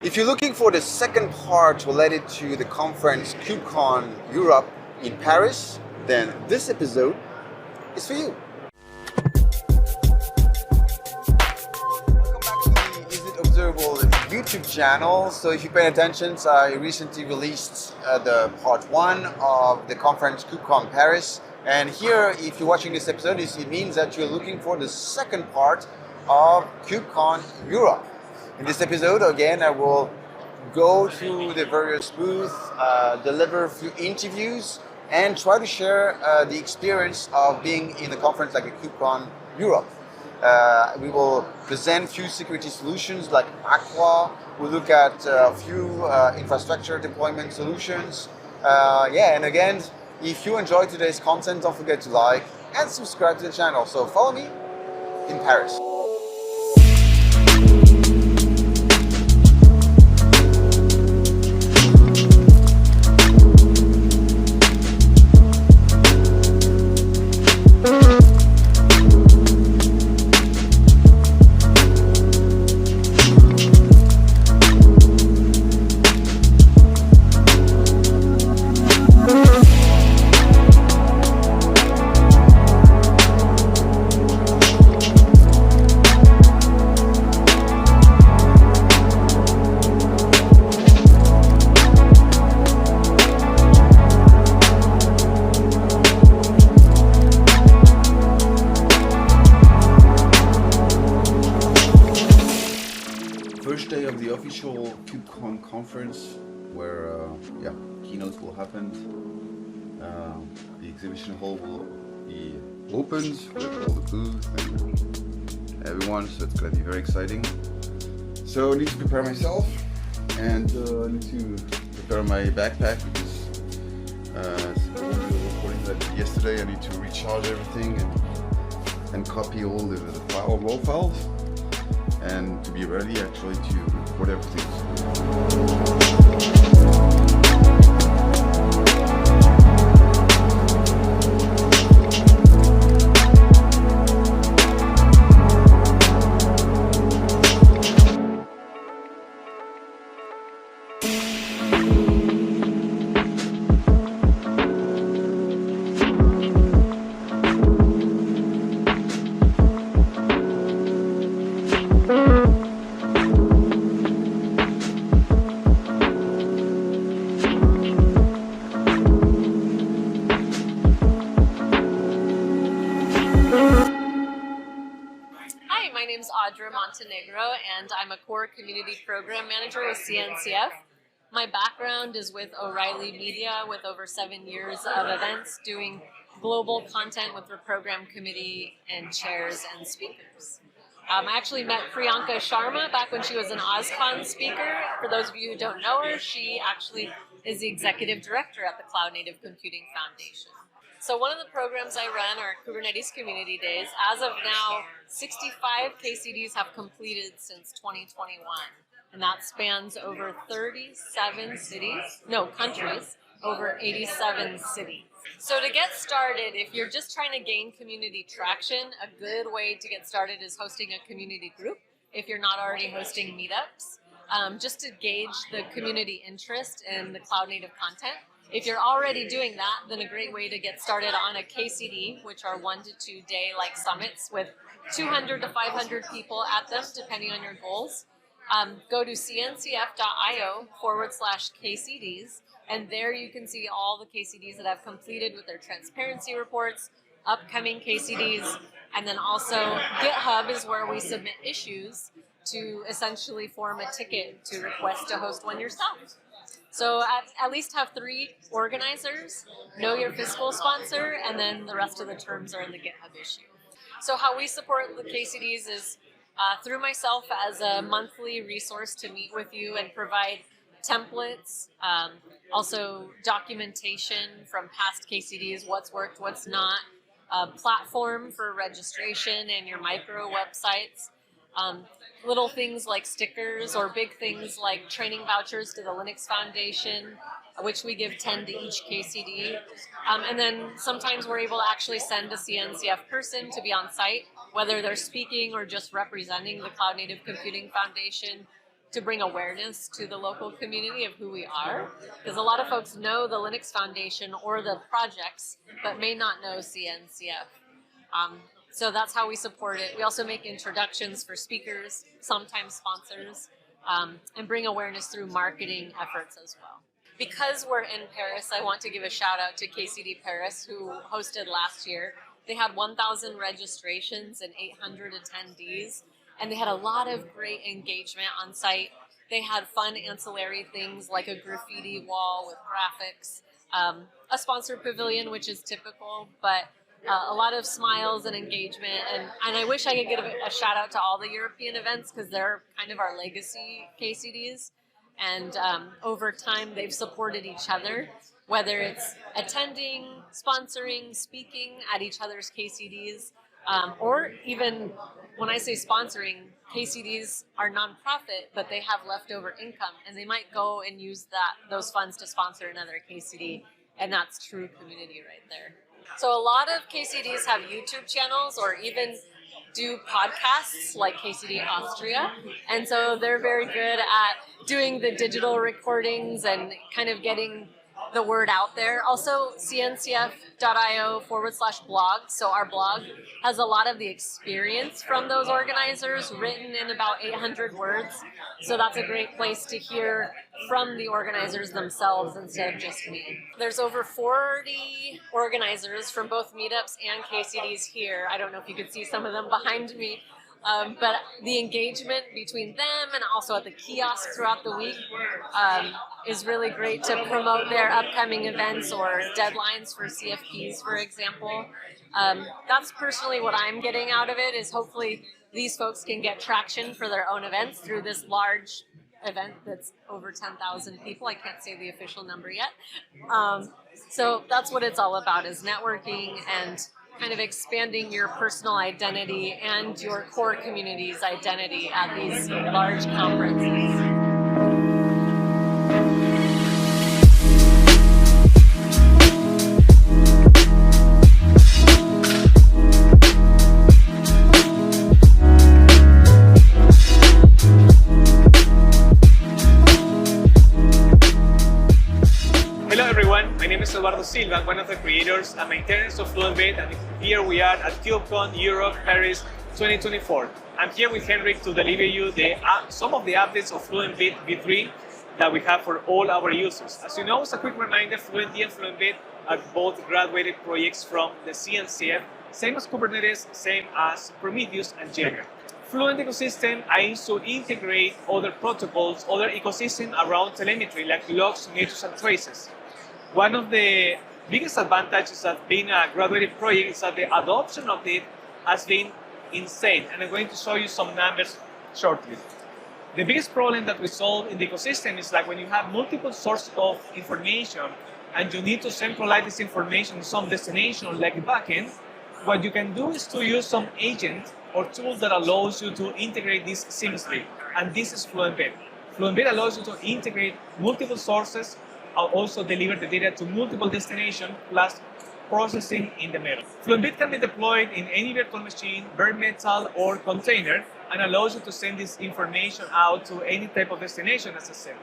If you're looking for the second part related to the conference Kubecon Europe in Paris, then this episode is for you. Welcome back to the Is It Observable YouTube channel. So if you pay attention, I recently released the part 1 of the conference Kubecon Paris. And here, if you're watching this episode, it means that you're looking for the second part of Kubecon Europe. In this episode, again, I will go through the various booths, deliver a few interviews, and try to share the experience of being in a conference like a Kubecon Europe. We will present a few security solutions like Aqua. We'll look at a few infrastructure deployment solutions. And again, if you enjoyed today's content, don't forget to like and subscribe to the channel. So follow me in Paris. First day of the official Kubecon conference, where keynotes will happen. The exhibition hall will be opened with all the booths and everyone, so it's going to be very exciting. So I need to prepare myself and I need to prepare my backpack because the recording that I did yesterday, I need to recharge everything and copy all the raw files, and to be ready actually to record everything. My name is Audra Montenegro, and I'm a core community program manager with CNCF. My background is with O'Reilly Media, with over 7 years of events doing global content with the program committee and chairs and speakers. I actually met Priyanka Sharma back when she was an OSCON speaker. For those of you who don't know her, she actually is the executive director at the Cloud Native Computing Foundation. So one of the programs I run are Kubernetes Community Days. As of now, 65 KCDs have completed since 2021, and that spans over 37 countries, over 87 cities. So to get started, if you're just trying to gain community traction, a good way to get started is hosting a community group if you're not already hosting meetups, just to gauge the community interest in the cloud native content. If you're already doing that, then a great way to get started on a KCD, which are 1 to 2 day like summits with 200 to 500 people at them, depending on your goals. Go to cncf.io/KCDs, and there you can see all the KCDs that have completed with their transparency reports, upcoming KCDs, and then also GitHub is where we submit issues to essentially form a ticket to request to host one yourself. So at least have 3 organizers, know your fiscal sponsor, and then the rest of the terms are in the GitHub issue. So how we support the KCDs is through myself as a monthly resource to meet with you and provide templates, also documentation from past KCDs, what's worked, what's not, a platform for registration and your micro websites, little things like stickers or big things like training vouchers to the Linux Foundation, which we give 10 to each KCD. And then sometimes we're able to actually send a CNCF person to be on site, whether they're speaking or just representing the Cloud Native Computing Foundation, to bring awareness to the local community of who we are, because a lot of folks know the Linux Foundation or the projects, but may not know CNCF. So that's how we support it. We also make introductions for speakers, sometimes sponsors, and bring awareness through marketing efforts as well. Because we're in Paris, I want to give a shout out to KCD Paris, who hosted last year. They had 1,000 registrations and 800 attendees, and they had a lot of great engagement on site. They had fun ancillary things like a graffiti wall with graphics, a sponsor pavilion, which is typical, but a lot of smiles and engagement. And I wish I could give a shout out to all the European events because they're kind of our legacy KCDs. And over time, they've supported each other, whether it's attending, sponsoring, speaking at each other's KCDs, or even when I say sponsoring, KCDs are nonprofit, but they have leftover income, and they might go and use those funds to sponsor another KCD, and that's true community right there. So a lot of KCDs have YouTube channels or even do podcasts like KCD Austria, and so they're very good at doing the digital recordings and kind of getting the word out there. Also, cncf.io/blog. So our blog has a lot of the experience from those organizers written in about 800 words. So that's a great place to hear from the organizers themselves instead of just me. There's over 40 organizers from both meetups and KCDs here. I don't know if you could see some of them behind me. But the engagement between them and also at the kiosk throughout the week is really great to promote their upcoming events or deadlines for CFPs, for example. That's personally what I'm getting out of it, is hopefully these folks can get traction for their own events through this large event that's over 10,000 people. I can't say the official number yet. So that's what it's all about, is networking and kind of expanding your personal identity and your core community's identity at these large conferences. Hello everyone, my name is Eduardo Silva, one of the creators and maintainers of Fluentbit, and here we are at Kubecon Europe, Paris 2024. I'm here with Henrik to deliver you some of the updates of Fluentbit v3 that we have for all our users. As you know, as a quick reminder, Fluentd and Fluentbit are both graduated projects from the CNCF, same as Kubernetes, same as Prometheus and Jaeger. Fluent ecosystem aims to integrate other protocols, other ecosystems around telemetry like logs, metrics, and traces. One of the biggest advantages of being a graduated project is that the adoption of it has been insane, and I'm going to show you some numbers shortly. The biggest problem that we solve in the ecosystem is like when you have multiple sources of information and you need to centralize this information in some destination like the backend, what you can do is to use some agent or tool that allows you to integrate this seamlessly, and this is Fluentbit. Fluentbit allows you to integrate multiple sources, also deliver the data to multiple destinations, plus processing in the middle. Fluentbit can be deployed in any virtual machine, bare metal, or container, and allows you to send this information out to any type of destination, as I said.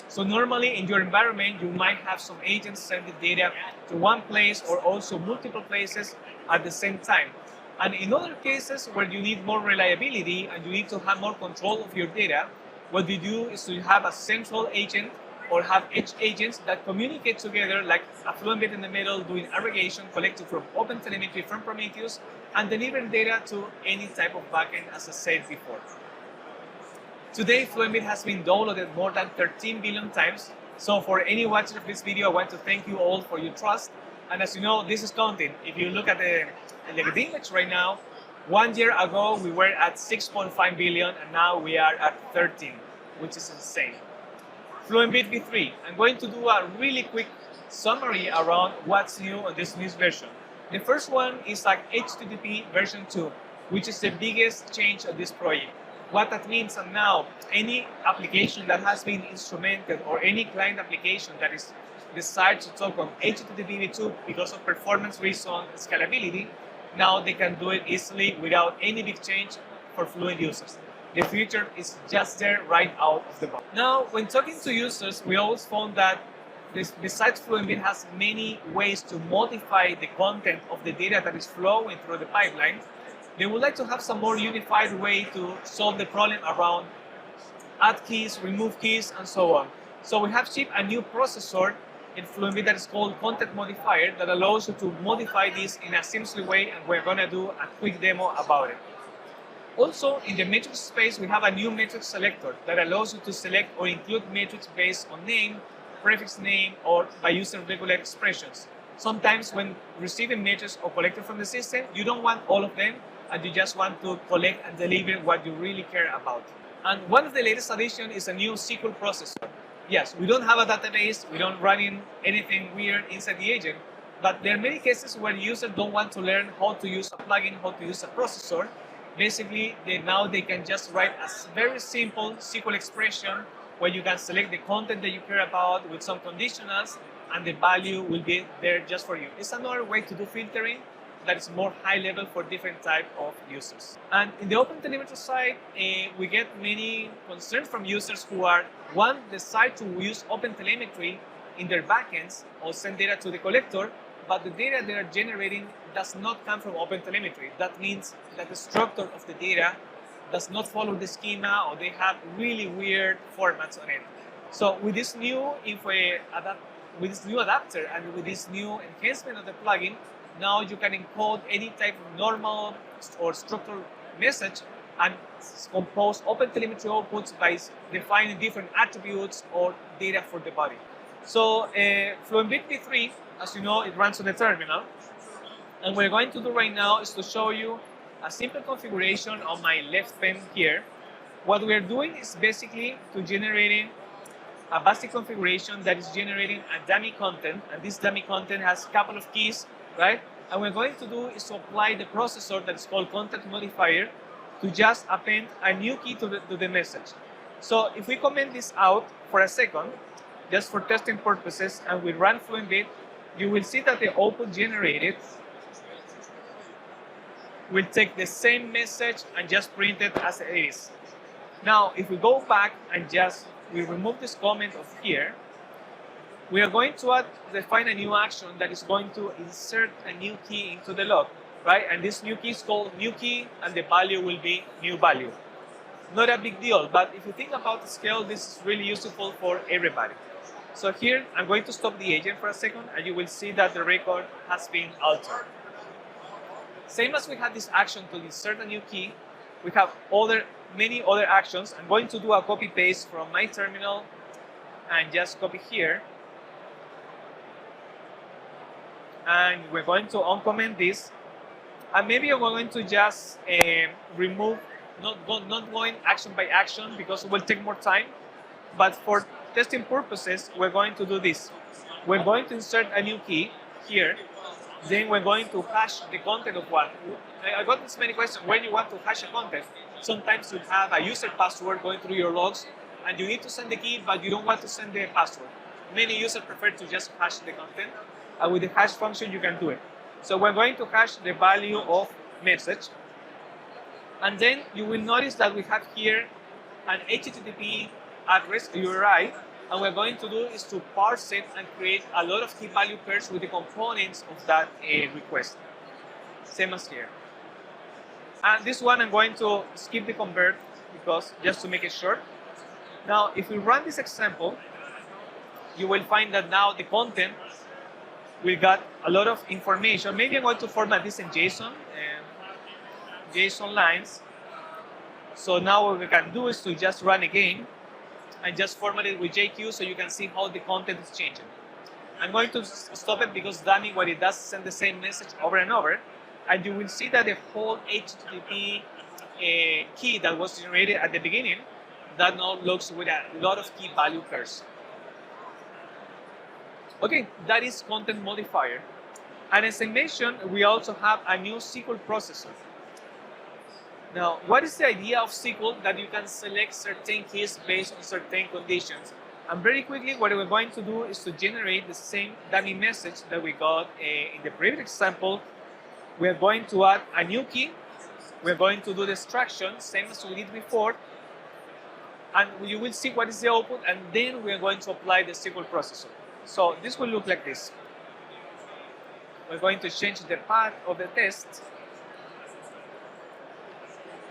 So normally in your environment, you might have some agents sending data to one place or also multiple places at the same time. And in other cases where you need more reliability and you need to have more control of your data, what you do is to have a central agent or have edge agents that communicate together, like a Fluentbit in the middle doing aggregation, collecting from OpenTelemetry from Prometheus, and delivering data to any type of backend, as I said before. Today, Fluentbit has been downloaded more than 13 billion times. So for any watcher of this video, I want to thank you all for your trust. And as you know, this is counting. If you look at the index right now, 1 year ago we were at 6.5 billion and now we are at 13, which is insane. Fluentbit v3, I'm going to do a really quick summary around what's new on this new version. The first one is like HTTP version 2, which is the biggest change of this project. What that means, and now any application that has been instrumented or any client application that is decided to talk on HTTP v2 because of performance reason and scalability, now they can do it easily without any big change for Fluent users. the feature is just there right out of the box. Now, when talking to users, we always found that besides Fluentbit has many ways to modify the content of the data that is flowing through the pipeline. They would like to have some more unified way to solve the problem around add keys, remove keys, and so on. So we have shipped a new processor in Fluentbit that is called Content Modifier that allows you to modify this in a seamless way, and we're going to do a quick demo about it. Also, in the matrix space, we have a new matrix selector that allows you to select or include matrix based on name, prefix name, or by using regular expressions. Sometimes when receiving matrix or collected from the system, you don't want all of them, and you just want to collect and deliver what you really care about. And one of the latest additions is a new SQL processor. Yes, we don't have a database, we don't run in anything weird inside the agent, but there are many cases where users don't want to learn how to use a plugin, how to use a processor. Basically, now they can just write a very simple SQL expression where you can select the content that you care about with some conditionals, and the value will be there just for you. It's another way to do filtering that is more high level for different type of users. And in the OpenTelemetry side, we get many concerns from users who decide to use OpenTelemetry in their backends or send data to the collector, but the data they are generating does not come from OpenTelemetry. That means that the structure of the data does not follow the schema, or they have really weird formats on it. So with this new adapter and with this new enhancement of the plugin, now you can encode any type of normal or structured message and compose OpenTelemetry outputs by defining different attributes or data for the body. So Fluentbit v3, as you know, it runs on the terminal. And what we're going to do right now is to show you a simple configuration on my left pen here. What we're doing is basically to generating a basic configuration that is generating a dummy content, and this dummy content has a couple of keys, right? And what we're going to do is to apply the processor that is called Content Modifier to just append a new key to the message. So if we comment this out for a second, just for testing purposes, and we run Fluentbit, you will see that the output generated will take the same message and just print it as it is. Now, if we go back and we remove this comment of here, we are going to define a new action that is going to insert a new key into the log, right? And this new key is called new key, and the value will be new value. Not a big deal, but if you think about the scale, this is really useful for everybody. So here, I'm going to stop the agent for a second, and you will see that the record has been altered. Same as we had this action to insert a new key, we have many other actions. I'm going to do a copy paste from my terminal and just copy here. And we're going to uncomment this. And maybe we're going to just remove, not going action by action because it will take more time. But for testing purposes, we're going to do this. We're going to insert a new key here. Then we're going to hash the content of one. I got this many questions. When you want to hash a content, sometimes you have a user password going through your logs, and you need to send the key, but you don't want to send the password. Many users prefer to just hash the content. And with the hash function, you can do it. So we're going to hash the value of message. And then you will notice that we have here an HTTP address, URI, and what we're going to do is to parse it and create a lot of key value pairs with the components of that request. Same as here. And this one I'm going to skip the convert because just to make it short. Now, if we run this example, you will find that now the content, we got a lot of information. Maybe I'm going to format this in JSON and JSON lines. So now what we can do is to just run again and just format it with JQ so you can see how the content is changing. I'm going to stop it because dummy, what it does is send the same message over and over, and you will see that the whole HTTP key that was generated at the beginning, that now looks with a lot of key value pairs. Okay, that is Content Modifier. And as I mentioned, we also have a new SQL processor. Now, what is the idea of SQL? That you can select certain keys based on certain conditions. And very quickly, what we're going to do is to generate the same dummy message that we got in the previous example. We're going to add a new key We're going to do the extraction, same as we did before, and you will see what is the output, and then we're going to apply the SQL processor. So this will look like this. We're going to change the path of the test.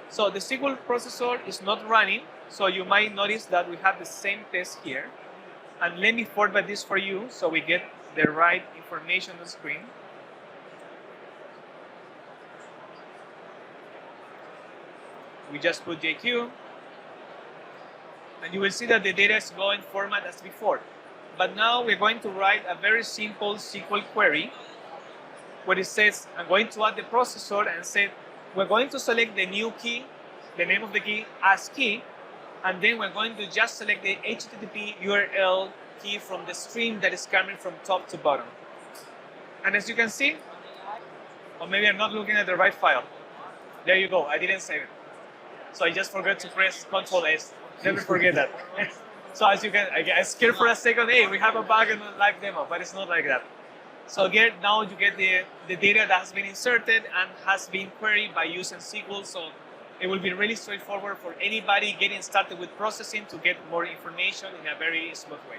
So the SQL processor is not running, so you might notice that we have the same test here. And let me format this for you so we get the right information on the screen. We just put JQ, and you will see that the data is going format as before. But now we're going to write a very simple SQL query where it says, I'm going to add the processor and say, we're going to select the new key, the name of the key as key, and then we're going to just select the HTTP URL key from the stream that is coming from top to bottom. And as you can see, or maybe I'm not looking at the right file. There you go, I didn't save it. So I just forgot to press Ctrl S. Never forget that. So as you can, I get scared for a second, hey, we have a bug in the live demo, but it's not like that. So again, now you get the data that has been inserted and has been queried by using SQL. So it will be really straightforward for anybody getting started with processing to get more information in a very smooth way.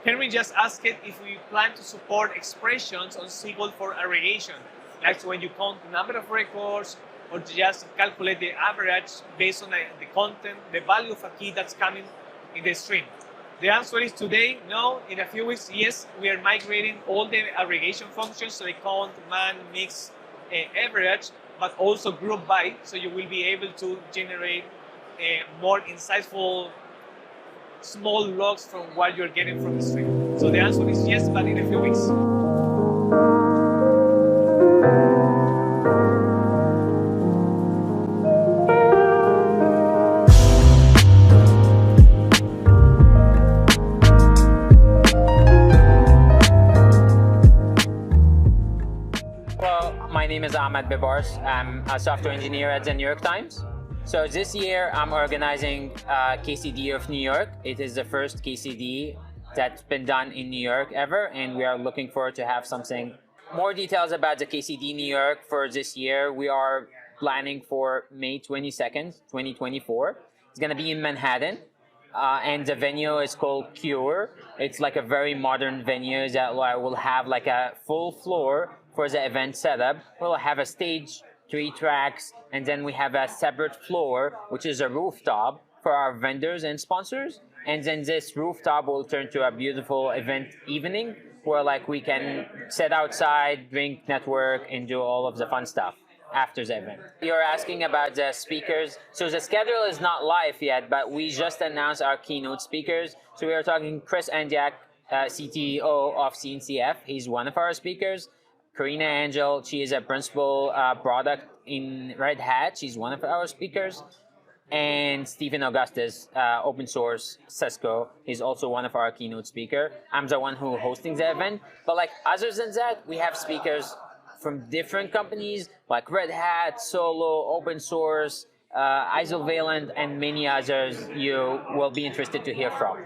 Henry just asked if we plan to support expressions on SQL for aggregation, like when you count the number of records or just calculate the average based on the content, the value of a key that's coming in the stream. The answer is today, no. In a few weeks, yes, we are migrating all the aggregation functions, so they count, man, mix, average, but also group by, so you will be able to generate more insightful small logs from what you're getting from the stream. So the answer is yes, but in a few weeks. My name is Ahmed Bebars. I'm a software engineer at the New York Times. So this year I'm organizing KCD of New York. It is the first KCD that's been done in New York ever, and we are looking forward to have something. More details about the KCD New York for this year. We are planning for May 22nd, 2024. It's going to be in Manhattan. And the venue is called Cure. It's like a very modern venue that will have like a full floor for the event setup. We'll have a stage, 3 tracks, and then we have a separate floor, which is a rooftop for our vendors and sponsors. And then this rooftop will turn to a beautiful event evening where like we can sit outside, drink, network, and do all of the fun stuff after the event. You're asking about the speakers. So the schedule is not live yet, but we just announced our keynote speakers. So we are talking Chris Andiak, CTO of CNCF. He's one of our speakers. Karina Angel, she is a principal product in Red Hat. She's one of our speakers. And Stephen Augustus, open source Cisco, is also one of our keynote speaker. I'm the one who hosting the event. But like other than that, we have speakers from different companies like Red Hat, Solo, open source, Isovalent, and many others you will be interested to hear from.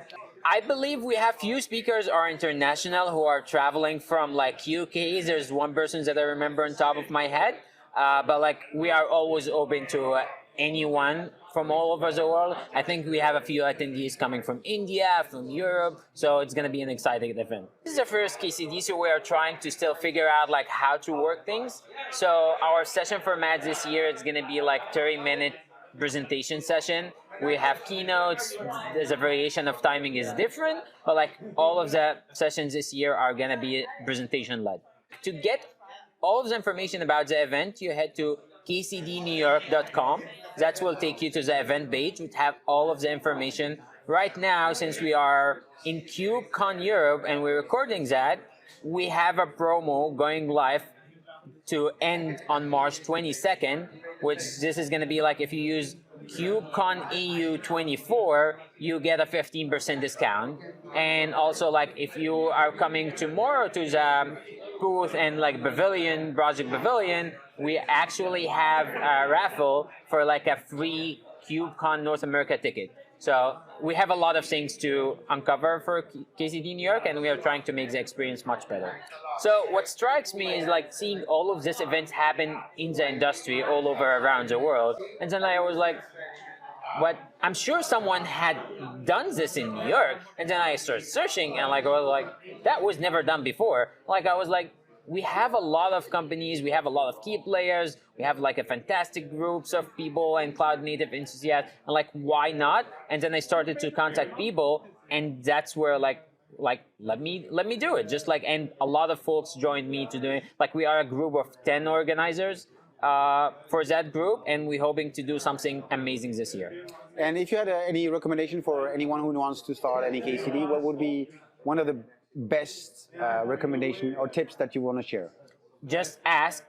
I believe we have few speakers are international who are traveling from like UK. There's one person that I remember on top of my head, but like we are always open to anyone from all over the world. I think we have a few attendees coming from India, from Europe, so it's going to be an exciting event. This is the first KCD, so we are trying to still figure out like how to work things. So our session format this year is going to be like 30-minute presentation session. We have keynotes. There's a variation of timing is different, but like all of the sessions this year are going to be presentation led. To get all of the information about the event, you head to kcdnewyork.com. That will take you to the event page, which have all of the information. Right now, since we are in Kubecon Europe and we're recording that, we have a promo going live to end on March 22nd, which this is going to be like if you use KubeCon EU 24, you get a 15% discount. And also like if you are coming tomorrow to the booth and like Pavilion, Project Pavilion, we actually have a raffle for like a free KubeCon North America ticket. So we have a lot of things to uncover for KCD New York, and we are trying to make the experience much better. So what strikes me is like seeing all of these events happen in the industry all over around the world. And then I was like, what? I'm sure someone had done this in New York. And then I started searching and that was never done before. Like I was like, we have a lot of companies, we have a lot of key players, we have like a fantastic groups of people and cloud native enthusiasts, and like why not? And then I started to contact people, and that's where like let me do it. Just like, and a lot of folks joined me to do it. Like we are a group of 10 organizers for that group, and we're hoping to do something amazing this year. And if you had any recommendation for anyone who wants to start any KCD, what would be one of the best recommendation or tips that you want to share? Just ask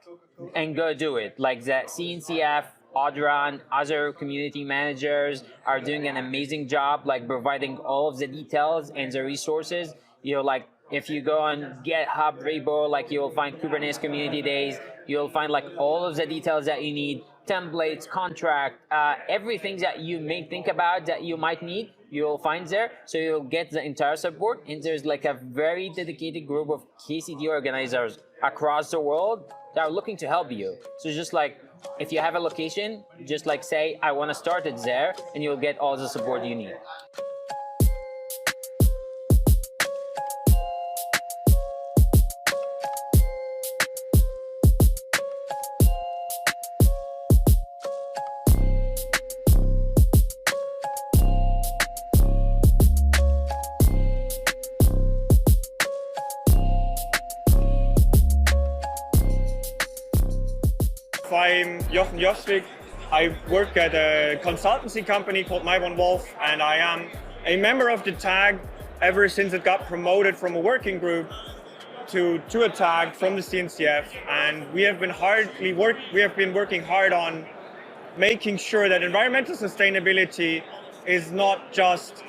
and go do it. Like the CNCF, Audra, and other community managers are doing an amazing job, like providing all of the details and the resources. You know, like if you go on GitHub repo, like you'll find Kubernetes community days. You'll find like all of the details that you need, templates, contract, everything that you may think about that you might need, you'll find there. So you'll get the entire support. And there's like a very dedicated group of KCD organizers across the world that are looking to help you. So just like, if you have a location, just like say, I want to start it there, and you'll get all the support you need. I'm Jochen Joswig. I work at a consultancy company called My One Wolf, and I am a member of the tag ever since it got promoted from a working group to a tag from the CNCF. And we have been working hard on making sure that environmental sustainability is not just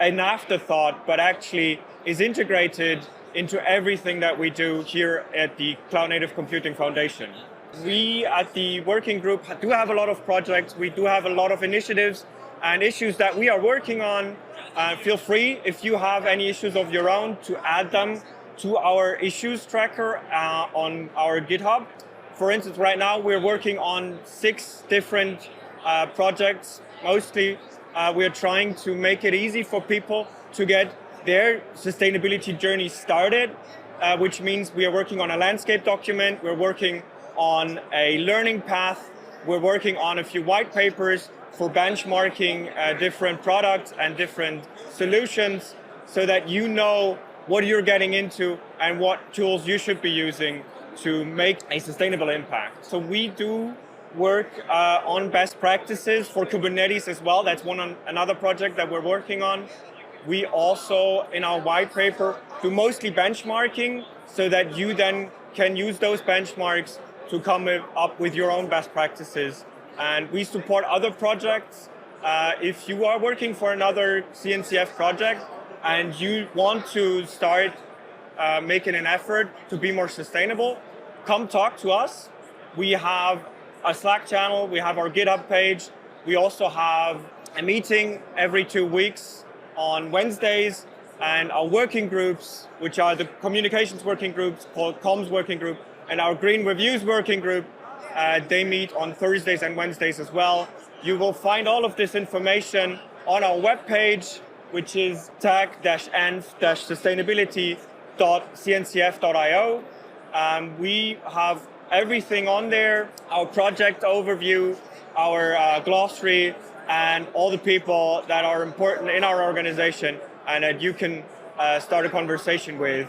an afterthought, but actually is integrated into everything that we do here at the Cloud Native Computing Foundation. We at the working group do have a lot of projects. We do have a lot of initiatives and issues that we are working on. Feel free, if you have any issues of your own, to add them to our issues tracker on our GitHub. For instance, right now we're working on 6 different projects. Mostly we're trying to make it easy for people to get their sustainability journey started, which means we are working on a landscape document. We're working on a learning path. We're working on a few white papers for benchmarking different products and different solutions, so that you know what you're getting into and what tools you should be using to make a sustainable impact. So we do work on best practices for Kubernetes as well. That's another project that we're working on. We also, in our white paper, do mostly benchmarking, so that you then can use those benchmarks to come up with your own best practices. And we support other projects. If you are working for another CNCF project and you want to start making an effort to be more sustainable, come talk to us. We have a Slack channel, we have our GitHub page. We also have a meeting every 2 weeks on Wednesdays, and our working groups, which are the communications working groups called Comms Working Group, and our Green Reviews Working Group, they meet on Thursdays and Wednesdays as well. You will find all of this information on our webpage, which is tag-env-sustainability.cncf.io. We have everything on there, our project overview, our glossary, and all the people that are important in our organization and that you can start a conversation with.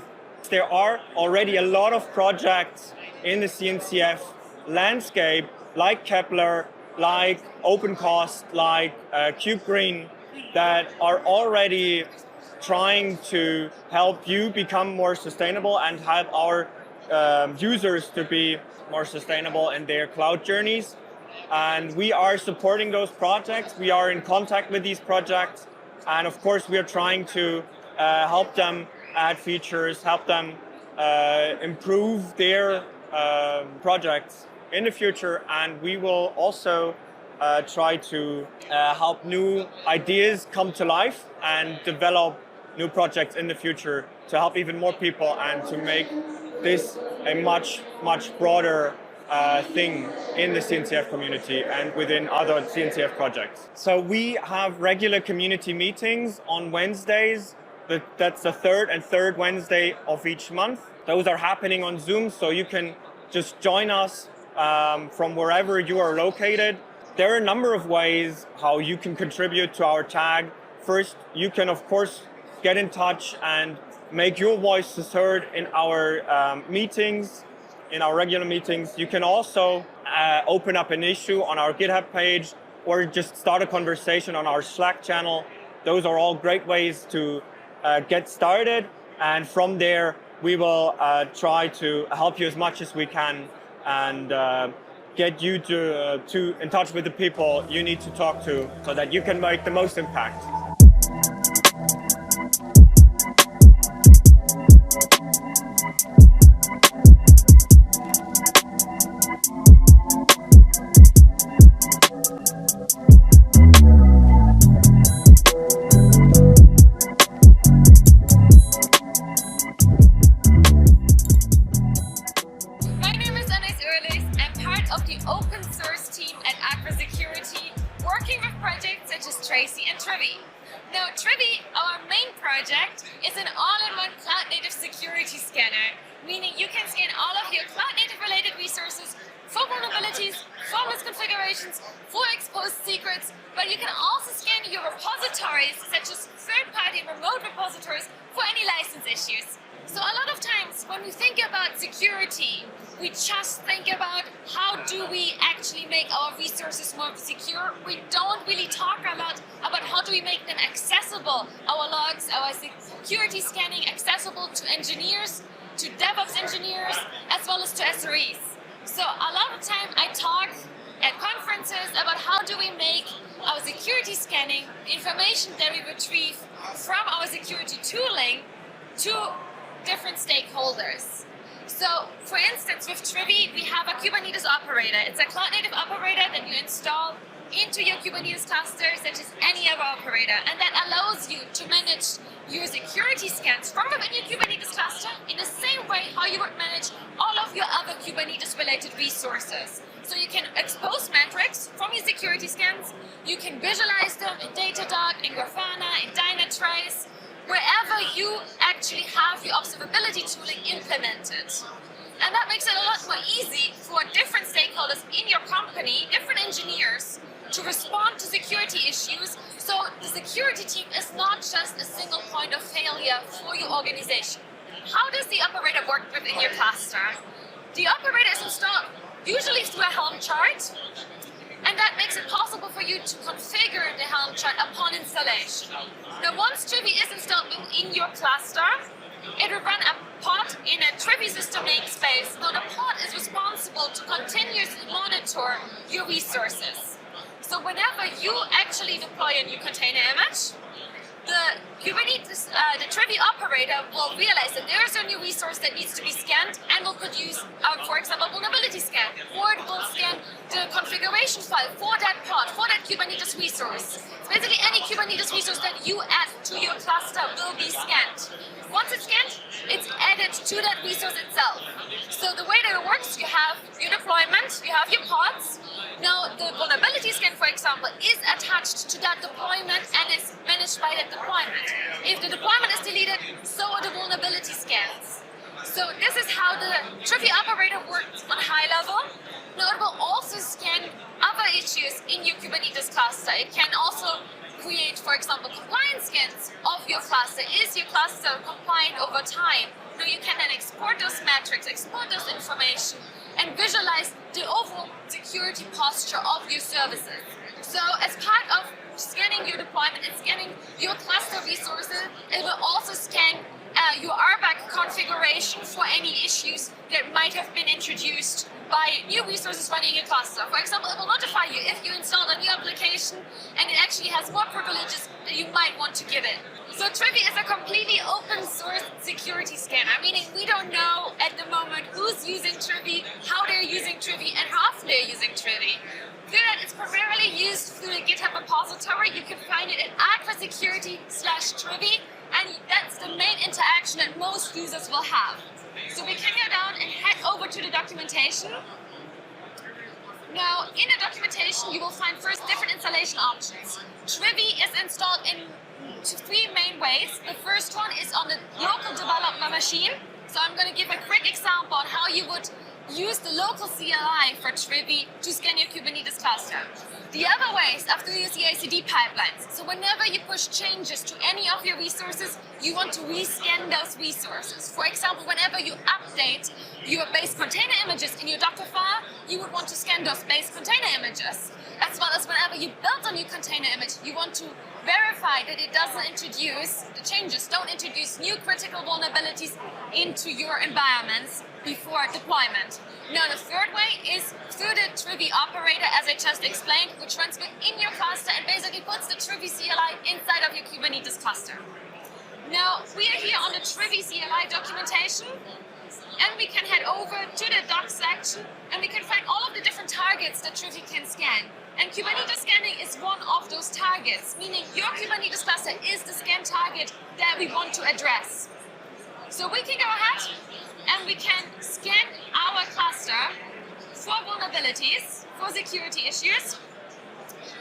There are already a lot of projects in the CNCF landscape, like Kepler, like OpenCost, like KubeGreen, that are already trying to help you become more sustainable and help our users to be more sustainable in their cloud journeys. And we are supporting those projects. We are in contact with these projects. And of course, we are trying to help them add features, help them improve their projects in the future. And we will also try to help new ideas come to life and develop new projects in the future to help even more people and to make this a much broader thing in the CNCF community and within other CNCF projects. So we have regular community meetings on Wednesdays. That's the third Wednesday of each month. Those are happening on Zoom, so you can just join us from wherever you are located. There are a number of ways how you can contribute to our tag. First, you can of course get in touch and make your voices heard in our meetings, in our regular meetings. You can also open up an issue on our GitHub page or just start a conversation on our Slack channel. Those are all great ways to get started, and from there we will try to help you as much as we can and get you to in touch with the people you need to talk to so that you can make the most impact. My name is Anaïs Urlichs. I'm part of the open source team at Aqua Security, working with projects such as Tracy and Trivy. Now, Trivy, our main project, is an all-in-one cloud-native security scanner, meaning you can scan all of your cloud-native related resources for vulnerabilities, for misconfigurations, for exposed secrets, but you can also scan your repositories, such as third-party remote repositories, for any license issues. So a lot of times when we think about security, we just think about how do we actually make our resources more secure. We don't really talk a lot about how do we make them accessible, our logs, our security scanning accessible to engineers, to DevOps engineers, as well as to SREs. So a lot of time I talk at conferences about how do we make our security scanning, information that we retrieve from our security tooling, to different stakeholders. So, for instance, with Trivy, we have a Kubernetes operator. It's a cloud-native operator that you install into your Kubernetes cluster, such as any other operator, and that allows you to manage your security scans from within your Kubernetes cluster in the same way how you would manage all of your other Kubernetes-related resources. So you can expose metrics from your security scans, you can visualize them in Datadog, in Grafana, in Dynatrace, wherever you actually have your observability tooling implemented. And that makes it a lot more easy for different stakeholders in your company, different engineers, to respond to security issues, so the security team is not just a single point of failure for your organization. How does the operator work within your cluster? The operator is installed usually through a Helm chart, and that makes it possible for you to configure the Helm chart upon installation. Now, once Trivy is installed within your cluster, it will run a pod in a Trivy system namespace. Now, the pod is responsible to continuously monitor your resources. So whenever you actually deploy a new container image, the Kubernetes, the Trivy operator will realize that there is a new resource that needs to be scanned and will produce, for example, a vulnerability scan, or it will scan the configuration file for that pod, for that Kubernetes resource. So basically, any Kubernetes resource that you add to your cluster will be scanned. Once it's scanned, it's added to that resource itself. So the way that it works, you have your deployment, you have your pods. Now, the vulnerability scan, for example, is attached to that deployment and is managed by that deployment. If the deployment is deleted, so are the vulnerability scans. So this is how the Trivy operator works on high level. Now, it will also scan other issues in your Kubernetes cluster. It can also create, for example, compliance scans of your cluster. Is your cluster compliant over time? Now, you can then export those metrics, export those information, and visualize the overall security posture of your services. So as part of scanning your deployment and scanning your cluster resources, it will also scan your RBAC configuration for any issues that might have been introduced by new resources running your cluster. For example, it will notify you if you install a new application and it actually has more privileges that you might want to give it. So Trivy is a completely open source security scanner, meaning we don't know at the moment who's using Trivy, how they're using Trivy, and how often they're using Trivy. That it's primarily repository. You can find it at aquasecurity/Trivy, and that's the main interaction that most users will have. So we can go down and head over to the documentation. Now, in the documentation, you will find first different installation options. Trivy is installed in three main ways. The first one is on the local development machine. So I'm going to give a quick example on how you would use the local CLI for Trivy to scan your Kubernetes cluster. The other way is after the CI/CD pipelines. So whenever you push changes to any of your resources, you want to rescan those resources. For example, whenever you update your base container images in your Docker file, you would want to scan those base container images. As well as whenever you build a new container image, you want to verify that it doesn't introduce, the changes don't introduce new critical vulnerabilities into your environments before deployment. Now the third way is through the Trivy operator, as I just explained, which runs within your cluster and basically puts the Trivy CLI inside of your Kubernetes cluster. Now we are here on the Trivy CLI documentation, and we can head over to the doc section and we can find all of the different targets that Trivy can scan. And Kubernetes scanning is one of those targets, meaning your Kubernetes cluster is the scan target that we want to address. So we can go ahead and we can scan our cluster for vulnerabilities, for security issues.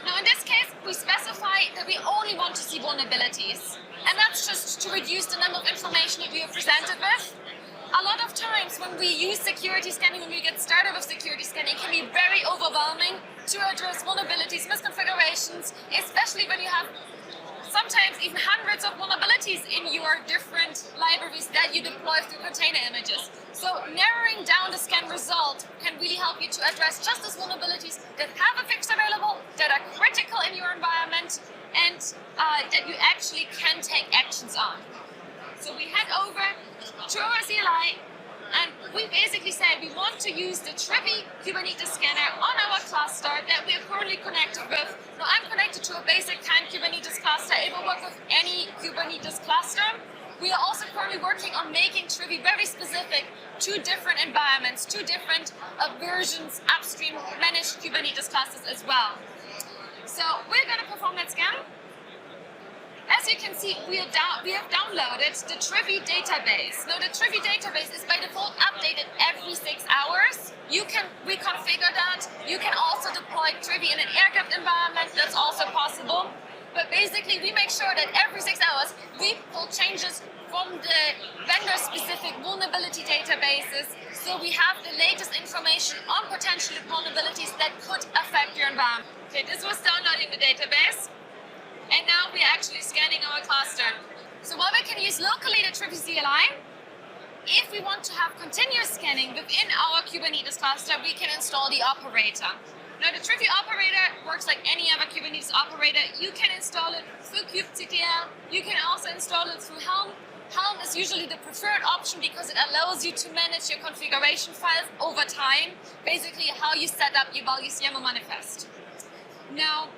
Now in this case, we specify that we only want to see vulnerabilities. And that's just to reduce the number of information that we are presented with. A lot of times when we use security scanning, when we get started with security scanning, it can be very overwhelming to address vulnerabilities, misconfigurations, especially when you have sometimes even hundreds of vulnerabilities in your different libraries that you deploy through container images. So narrowing down the scan result can really help you to address just those vulnerabilities that have a fix available, that are critical in your environment, and that you actually can take actions on. So we head over to our CLI, and we basically say we want to use the Trivy Kubernetes scanner on our cluster that we are currently connected with. Now I'm connected to a basic kind Kubernetes cluster. It will work with any Kubernetes cluster. We are also currently working on making Trivy very specific to different environments, to different versions, upstream managed Kubernetes clusters as well. So we're going to perform that scan. As you can see, we have downloaded the Trivy database. Now the Trivy database is by default updated every 6 hours. You can reconfigure that. You can also deploy Trivy in an air-gapped environment. That's also possible. But basically, we make sure that every 6 hours, we pull changes from the vendor-specific vulnerability databases, so we have the latest information on potential vulnerabilities that could affect your environment. Okay, this was downloading the database. And now we're actually scanning our cluster. So while we can use locally the Trivy CLI, if we want to have continuous scanning within our Kubernetes cluster, we can install the operator. Now the Trivy operator works like any other Kubernetes operator. You can install it through kubectl. You can also install it through Helm. Helm is usually the preferred option because it allows you to manage your configuration files over time, basically how you set up your values YAML manifest. Now,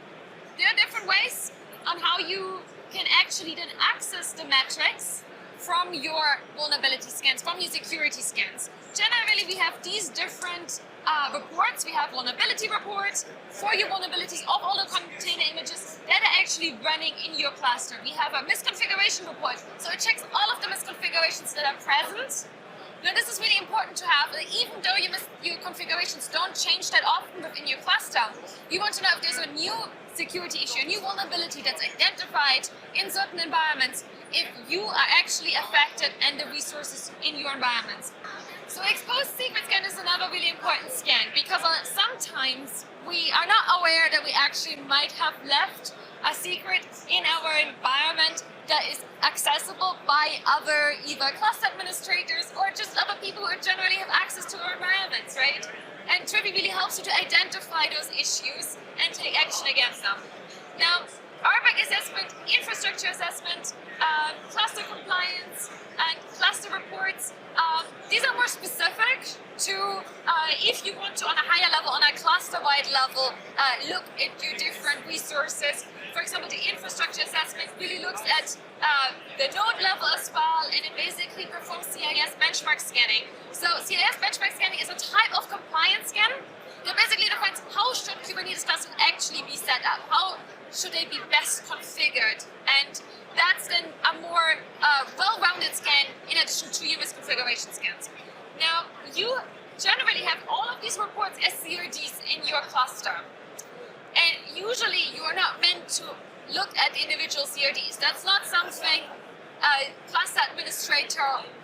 there are different ways on how you can actually then access the metrics from your vulnerability scans, from your security scans. Generally, we have these different reports. We have vulnerability reports for your vulnerabilities of all the container images that are actually running in your cluster. We have a misconfiguration report, so it checks all of the misconfigurations that are present. Now this is really important to have, even though your configurations don't change that often within your cluster, you want to know if there's a new security issue, a new vulnerability that's identified in certain environments, if you are actually affected and the resources in your environments. So exposed secret scan is another really important scan because sometimes we are not aware that we actually might have left a secret in our environment that is accessible by other either cluster administrators or just other people who generally have access to our environments, right? And Trivy really helps you to identify those issues and take action against them. Now, RBAC assessment, infrastructure assessment, cluster compliance, and cluster reports, these are more specific to if you want to, on a higher level, on a cluster-wide level, look at your different resources. For example, the infrastructure assessment really looks at the node level as well, and it basically performs CIS benchmark scanning. So CIS benchmark scanning is a type of compliance scan that basically defines how should Kubernetes clusters actually be set up, how should they be best configured, and that's then a more well-rounded scan in addition to your misconfiguration scans. Now, you generally have all of these reports as CRDs in your cluster, and usually you are not meant to look at the individual CRDs. That's not something a cluster administrator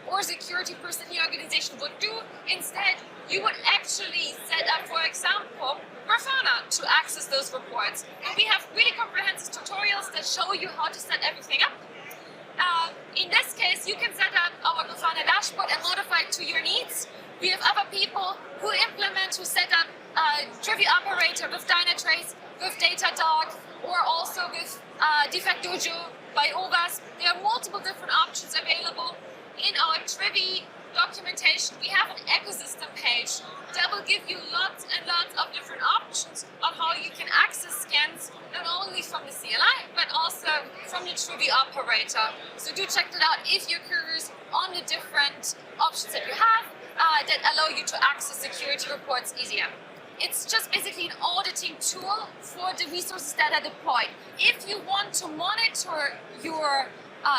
or security person in your organization would do. Instead, you would actually set up, for example, Grafana to access those reports. And we have really comprehensive tutorials that show you how to set everything up. In this case, you can set up our Grafana dashboard and modify it to your needs. We have other people who set up Trivy Operator with Dynatrace, with Datadog, or also with Defect Dojo by OVAS. There are multiple different options available. In our Trivy documentation, we have an ecosystem page that will give you lots and lots of different options on how you can access scans, not only from the CLI, but also from the Trivy operator. So do check that out if you're curious on the different options that you have that allow you to access security reports easier. It's just basically an auditing tool for the resources that are deployed. If you want to monitor your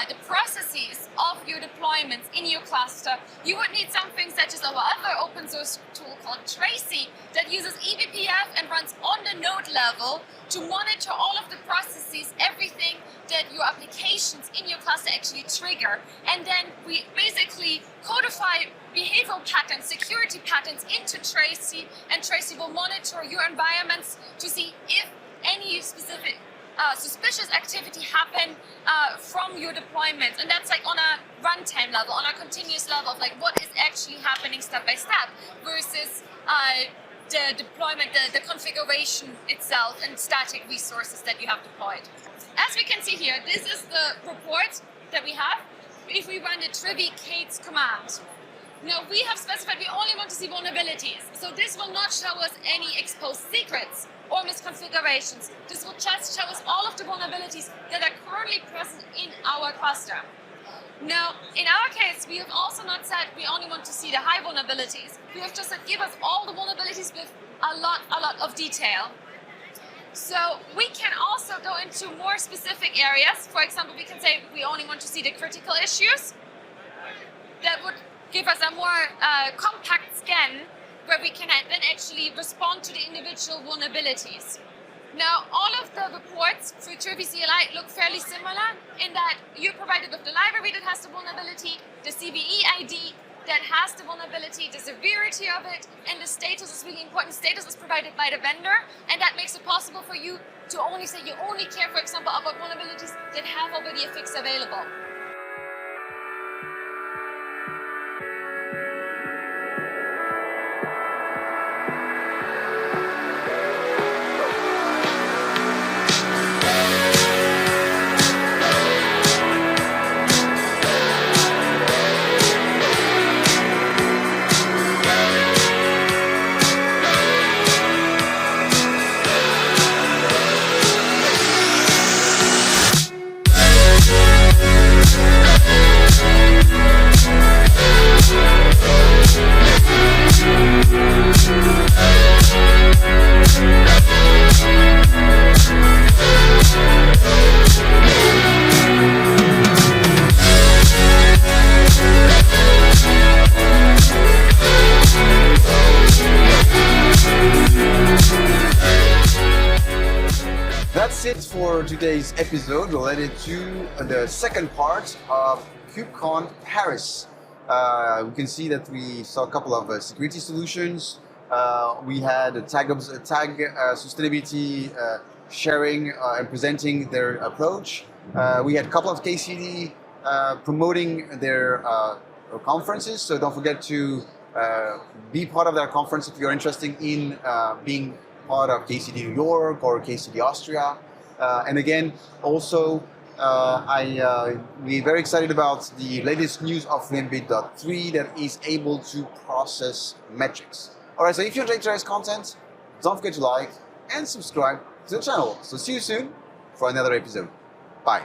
the processes of your deployments in your cluster, you would need something such as our other open source tool called Tracy that uses eBPF and runs on the node level to monitor all of the processes, everything that your applications in your cluster actually trigger. And then we basically codify behavioral patterns, security patterns into Tracy, and Tracy will monitor your environments to see if any specific suspicious activity happen from your deployments, and that's like on a runtime level, on a continuous level of like what is actually happening step by step versus the deployment, the configuration itself and static resources that you have deployed. As we can see here, this is the report that we have if we run the Trivy Cates command. Now we have specified we only want to see vulnerabilities, so this will not show us any exposed secrets or misconfigurations. This will just show us all of the vulnerabilities that are currently present in our cluster. Now, in our case, we have also not said we only want to see the high vulnerabilities. We have just said give us all the vulnerabilities with a lot of detail. So we can also go into more specific areas. For example, we can say we only want to see the critical issues. That would give us a more compact scan where we can then actually respond to the individual vulnerabilities. Now, all of the reports through Trivy CLI look fairly similar in that you're provided with the library that has the vulnerability, the CVE ID that has the vulnerability, the severity of it, and the status is really important. Status is provided by the vendor, and that makes it possible for you to only say you only care, for example, about vulnerabilities that have already a fix available. That's it for today's episode related to the second part of Kubecon Paris. We can see that we saw a couple of security solutions. We had a tag sustainability sharing and presenting their approach. We had a couple of KCD promoting their conferences, so don't forget to be part of their conference if you're interested in being part of KCD New York or KCD Austria. And again, also, we're very excited about the latest news of Fluentbit 3 that is able to process metrics. Alright, so if you enjoyed today's content, don't forget to like and subscribe to the channel. So see you soon for another episode. Bye.